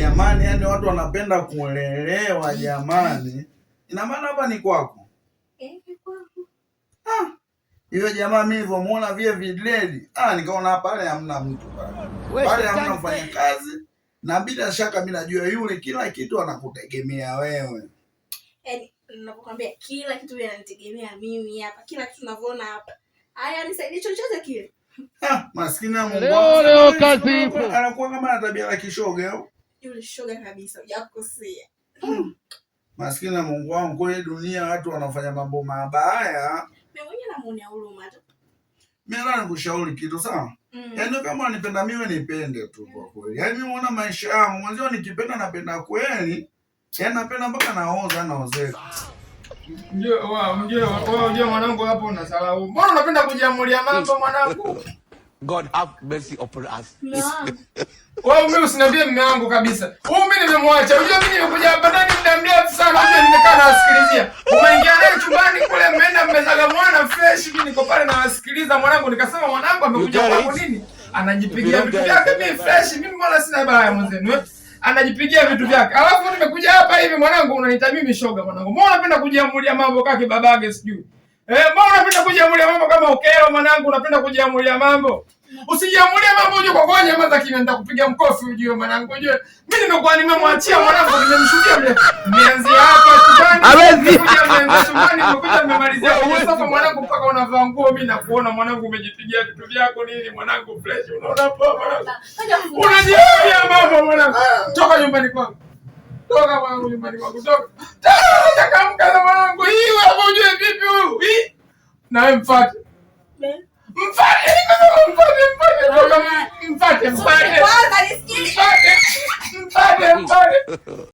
jamani, yani watu wanapenda kuelelewa jamani. Ina maana hapa ni kwako? Kwangu. Hiyo jamaa mimi nilivyomuona vile vidledi, nikaona pale hamna mtu pale. Pale hamna mfanyakazi na bila shaka mimi najua yule kila kitu anakutegemea wewe. Yaani ninakwambia kila kitu yananitegemea mimi hapa. Kila kitu unavyoona hapa. Haya nisaidie chochote kile. Maskini ya Mungu. Leo kazi ipo. Anakuwa kama ana tabia la kishoga au? Yule shoga kabisa, hujakosea. Maskini ya Mungu wangu, kwa dunia watu wanafanya mambo mabaya. Mimi mwenyewe namuonea huruma tu. Mimi nataka nikushauri kitu sawa? Yaani kama unanipenda mimi nipende tu kwa kweli. Yaani mimi naona maisha yangu, mwanzo nikipenda napenda kweli. Yaani napenda mpaka naozeka. Ndio mwanangu hapo unasahau. Mbona unapenda kujiamulia mambo mwanangu? God have mercy upon us. Mimi usiniambie mume wangu kabisa. Mimi nimemwacha. Unajua mimi nimekuja hapa ndani muda mrefu sana. Unajua nimekaa nawasikilizia. Umeingia naye chumbani kule mmeenda mmezaga mwana fresh, mimi niko pale nawasikiliza mwanangu, nikasema mwanangu amekuja kwa nini? Anajipigia vitu vyake mimi fresh, mimi mbona sina baya mwenzenu. Anajipigia vitu vyake. Alafu nimekuja hapa hivi mwanangu unaniita mimi shoga mwanangu. Mbona unapenda kujiamulia mambo kaki babage sijui? Mbona unapenda kujiamulia mambo kama ukero mwanangu, unapenda kujiamulia mambo? Usijiamulie mambo uje kwa kwanya maza kimya nitakupiga mkofi ujue mwanangu ujue. Mimi nimekuwa nimemwachia mwanangu nimemshukia mle. Nianzie hapa chumbani. Hawezi. Chumbani nimekuja nimemalizia sofa mwanangu mpaka unavaa nguo mimi na kuona mwanangu umejipigia vitu vyako nini mwanangu fresh unaona poa mwanangu. Unajiamulia mambo mwanangu. Toka nyumbani kwangu. Toka mwanangu nyumbani kwangu toka. Takamka mwanangu hii wewe ujue vipi huyu? Na wewe mfuate. Mfate.